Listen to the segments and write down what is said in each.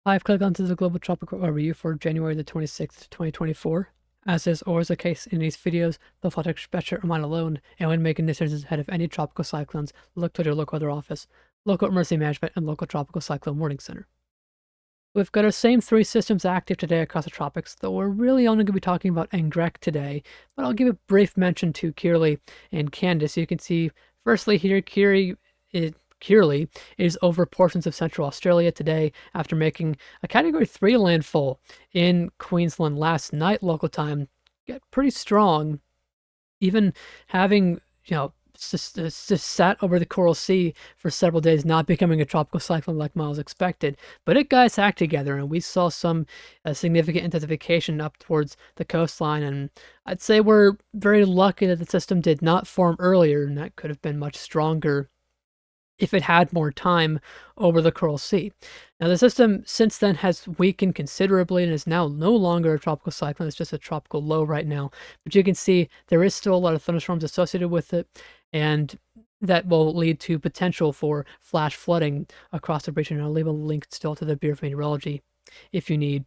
I've clicked onto the Global Tropical Overview for January the 26th, 2024. As is always the case in these videos, the flood special are mine alone, and when making decisions ahead of any tropical cyclones, look to your local weather office, local emergency management, and local tropical cyclone warning center. We've got our same three systems active today across the tropics, though we're really only going to be talking about Anggrek today, but I'll give a brief mention to Kirrily and Candice. You can see, firstly here, Kirrily is over portions of Central Australia today after making a Category 3 landfall in Queensland last night local time. Get pretty strong, even having, just sat over the Coral Sea for several days, not becoming a tropical cyclone like Miles expected. But it got its act together, and we saw some significant intensification up towards the coastline. And I'd say we're very lucky that the system did not form earlier, and that could have been much stronger if it had more time over the Coral Sea. Now, the system since then has weakened considerably and is now no longer a tropical cyclone. It's just a tropical low right now. But you can see there is still a lot of thunderstorms associated with it, and that will lead to potential for flash flooding across the region. And I'll leave a link still to the Bureau of Meteorology if you need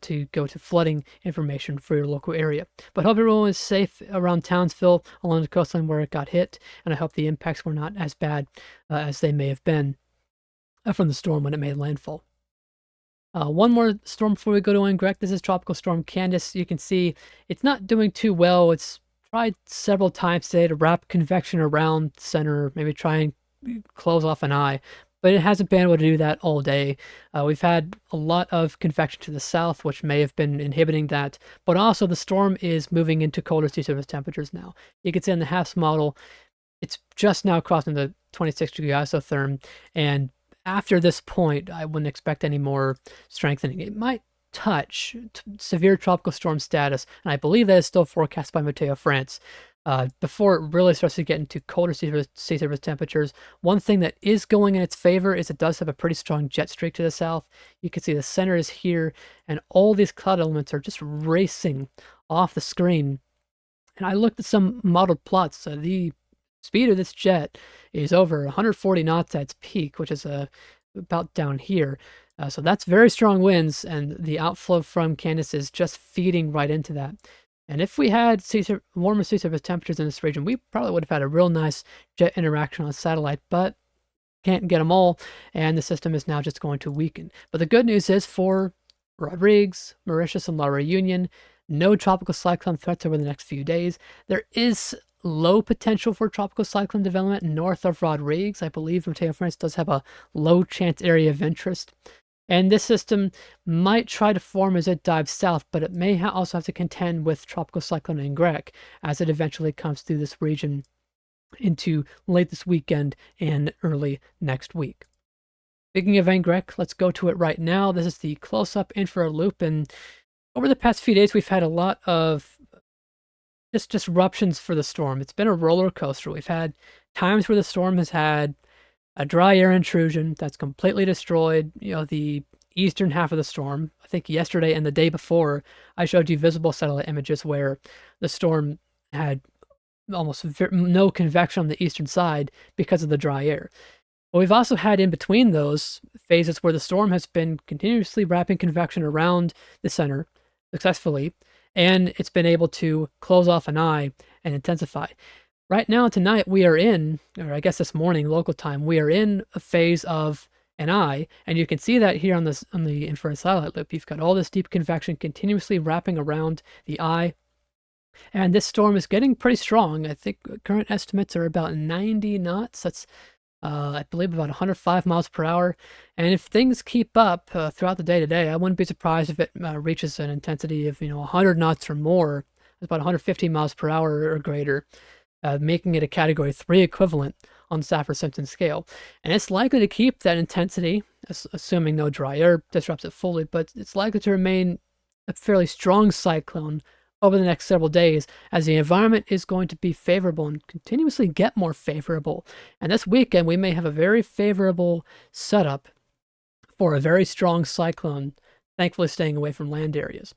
to go to flooding information for your local area. But hope everyone is safe around Townsville along the coastline where it got hit, and I hope the impacts were not as bad as they may have been from the storm when it made landfall. One more storm before we go to Anggrek. This is Tropical Storm Candice. You can see it's not doing too well. It's tried several times today to wrap convection around the center, maybe try and close off an eye, but it hasn't been able to do that all day. We've had a lot of convection to the south, which may have been inhibiting that, but also the storm is moving into colder sea surface temperatures now. You can see in the HAFS model, it's just now crossing the 26-degree isotherm, and after this point, I wouldn't expect any more strengthening. It might touch severe tropical storm status, and I believe that is still forecast by Meteo France. Before it really starts to get into colder sea surface temperatures. One thing that is going in its favor is it does have a pretty strong jet streak to the south. You can see the center is here, and all these cloud elements are just racing off the screen. And I looked at some modeled plots. The speed of this jet is over 140 knots at its peak, which is about down here. So that's very strong winds, and the outflow from Candice is just feeding right into that. And if we had warmer sea surface temperatures in this region, we probably would have had a real nice jet interaction on satellite, but can't get them all, and the system is now just going to weaken. But the good news is for Rodrigues, Mauritius, and La Reunion, no tropical cyclone threats over the next few days. There is low potential for tropical cyclone development north of Rodrigues. I believe Meteo France does have a low chance area of interest. And this system might try to form as it dives south, but it may also have to contend with Tropical Cyclone Anggrek as it eventually comes through this region into late this weekend and early next week. Speaking of Anggrek, let's go to it right now. This is the close-up infrared loop, and over the past few days, we've had a lot of just disruptions for the storm. It's been a roller coaster. We've had times where the storm has had a dry air intrusion that's completely destroyed, the eastern half of the storm. I think yesterday and the day before, I showed you visible satellite images where the storm had almost no convection on the eastern side because of the dry air. But we've also had in between those phases where the storm has been continuously wrapping convection around the center successfully, and it's been able to close off an eye and intensify. Right now, tonight, we are in, or I guess this morning, local time, we are in a phase of an eye, and you can see that here on the infrared satellite loop. You've got all this deep convection continuously wrapping around the eye, and this storm is getting pretty strong. I think current estimates are about 90 knots. That's, I believe, about 105 miles per hour. And if things keep up throughout the day today, I wouldn't be surprised if it reaches an intensity of 100 knots or more. It's about 150 miles per hour or greater. Making it a Category 3 equivalent on the Saffir-Simpson scale. And it's likely to keep that intensity, assuming no dry air disrupts it fully, but it's likely to remain a fairly strong cyclone over the next several days as the environment is going to be favorable and continuously get more favorable. And this weekend, we may have a very favorable setup for a very strong cyclone, thankfully staying away from land areas.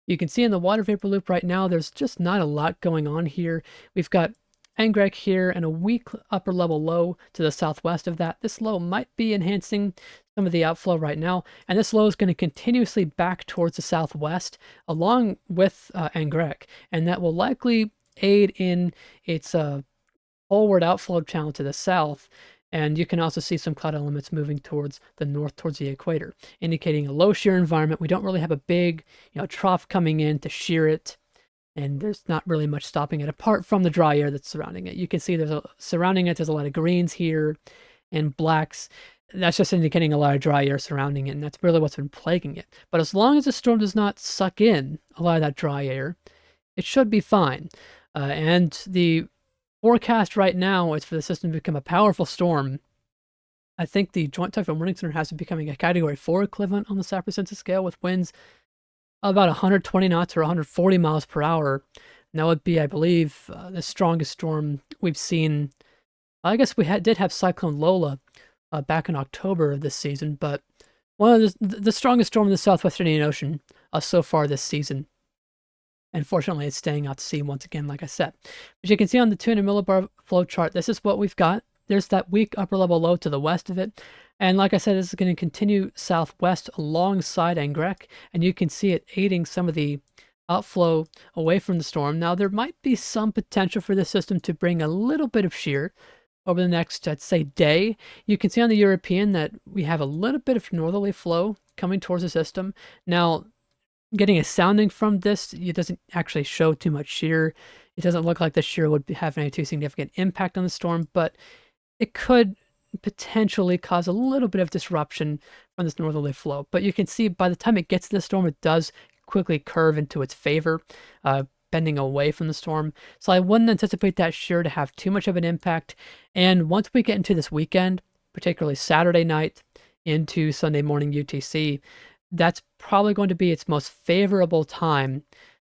You can see in the water vapor loop right now, there's just not a lot going on here. We've got Anggrek here and a weak upper level low to the southwest of that. This low might be enhancing some of the outflow right now, and this low is going to continuously back towards the southwest along with Anggrek, and that will likely aid in its forward outflow channel to the south. And you can also see some cloud elements moving towards the north, towards the equator, indicating a low shear environment. We don't really have a big, trough coming in to shear it, and there's not really much stopping it apart from the dry air that's surrounding it. You can see surrounding it, there's a lot of greens here and blacks. That's just indicating a lot of dry air surrounding it, and that's really what's been plaguing it. But as long as the storm does not suck in a lot of that dry air, it should be fine. And the forecast right now is for the system to become a powerful storm. I think the Joint Typhoon Warning Center has it becoming a Category 4 equivalent on the Saffir-Simpson scale, with winds about 120 knots or 140 miles per hour. And that would be, I believe, the strongest storm we've seen. I guess we did have Cyclone Lola back in October of this season, but one of the strongest storm in the Southwest Indian Ocean so far this season. And fortunately, it's staying out to sea once again, like I said. But you can see on the 200 millibar flow chart, this is what we've got. There's that weak upper level low to the west of it. And like I said, this is going to continue southwest alongside Anggrek. And you can see it aiding some of the outflow away from the storm. Now, there might be some potential for the system to bring a little bit of shear over the next, I'd say, day. You can see on the European that we have a little bit of northerly flow coming towards the system. Now, getting a sounding from this, it doesn't actually show too much shear. It doesn't look like the shear would have any too significant impact on the storm, but it could potentially cause a little bit of disruption from this northerly flow. But you can see by the time it gets to the storm, it does quickly curve into its favor, bending away from the storm. So I wouldn't anticipate that shear to have too much of an impact. And once we get into this weekend, particularly Saturday night into Sunday morning UTC, that's probably going to be its most favorable time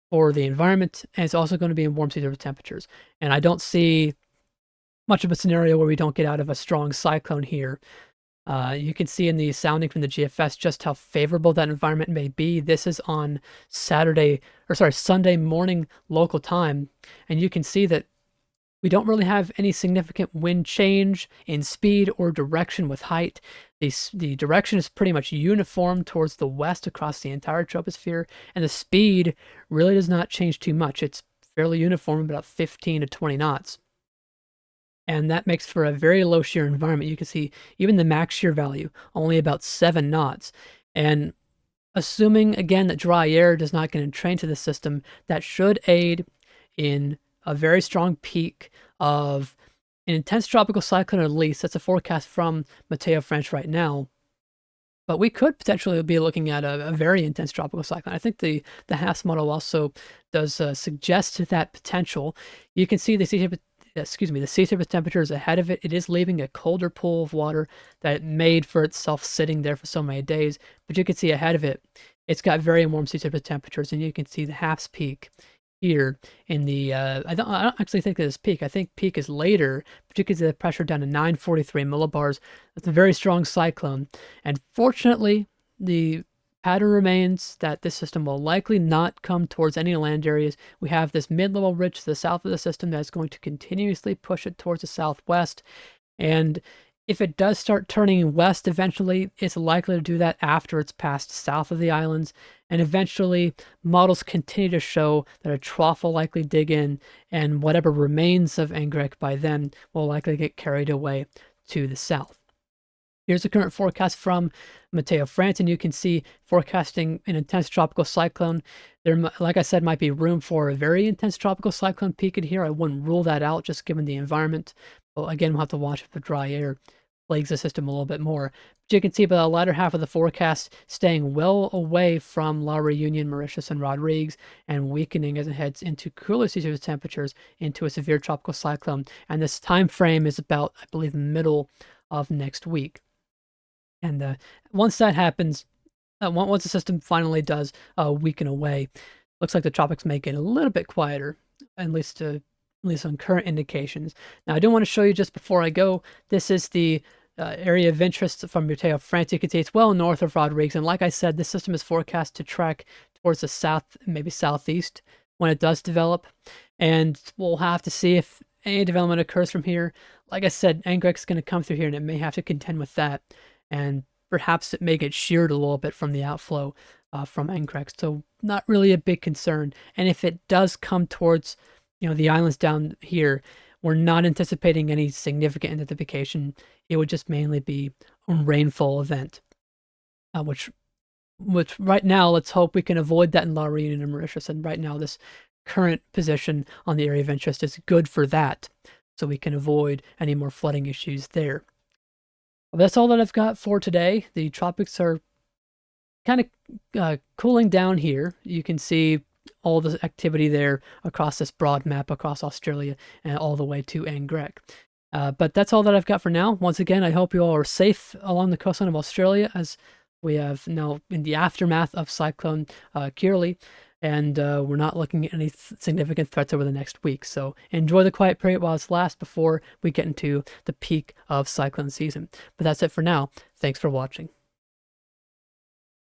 for the environment, and it's also going to be in warm seasonal temperatures. And I don't see much of a scenario where we don't get out of a strong cyclone here. You can see in the sounding from the GFS just how favorable that environment may be. This is on Sunday morning local time, and you can see that we don't really have any significant wind change in speed or direction with height. The direction is pretty much uniform towards the west across the entire troposphere, and the speed really does not change too much. It's fairly uniform, about 15 to 20 knots. And that makes for a very low shear environment. You can see even the max shear value, only about 7 knots. And assuming, again, that dry air does not get entrained to the system, that should aid in a very strong peak of an intense tropical cyclone, at least. That's a forecast from Mateo French right now. But we could potentially be looking at a very intense tropical cyclone. I think the Haas model also does suggest that potential. You can see the sea surface temperatures ahead of it. It is leaving a colder pool of water that it made for itself sitting there for so many days. But you can see ahead of it, it's got very warm sea surface temperatures, and you can see the Haas peak here in the, I don't actually think that is peak. I think peak is later, particularly the pressure down to 943 millibars. That's a very strong cyclone. And fortunately, the pattern remains that this system will likely not come towards any land areas. We have this mid-level ridge to the south of the system that is going to continuously push it towards the southwest. And if it does start turning west eventually, it's likely to do that after it's passed south of the islands. And eventually, models continue to show that a trough will likely dig in, and whatever remains of Anggrek by then will likely get carried away to the south. Here's the current forecast from Mateo France, and you can see forecasting an intense tropical cyclone. There, like I said, might be room for a very intense tropical cyclone peak in here. I wouldn't rule that out, just given the environment. But again, we'll have to watch if the dry air plagues the system a little bit more. But you can see by the latter half of the forecast staying well away from La Reunion, Mauritius, and Rodrigues, and weakening as it heads into cooler sea surface temperatures into a severe tropical cyclone. And this time frame is about, I believe, middle of next week. And once that happens, once the system finally does weaken away, looks like the tropics may get a little bit quieter, at least on current indications. Now, I do want to show you just before I go, this is the area of interest from Mateo France. You can see it's well north of Rodrigues, and like I said, this system is forecast to track towards the south, maybe southeast, when it does develop. And we'll have to see if any development occurs from here. Like I said, Anggrek is going to come through here, and it may have to contend with that. And perhaps it may get sheared a little bit from the outflow from Anggrek. So not really a big concern. And if it does come towards, the islands down here, we're not anticipating any significant intensification. It would just mainly be a rainfall event, which right now, let's hope we can avoid that in La Reunion and Mauritius. And right now, this current position on the area of interest is good for that, so we can avoid any more flooding issues there. Well, that's all that I've got for today. The tropics are kind of cooling down here. You can see all the activity there across this broad map across Australia and all the way to Anggrek. But that's all that I've got for now. Once again, I hope you all are safe along the coastline of Australia as we have now in the aftermath of Cyclone Kirrily, and we're not looking at any significant threats over the next week. So enjoy the quiet period while it's lasts before we get into the peak of cyclone season. But that's it for now. Thanks for watching.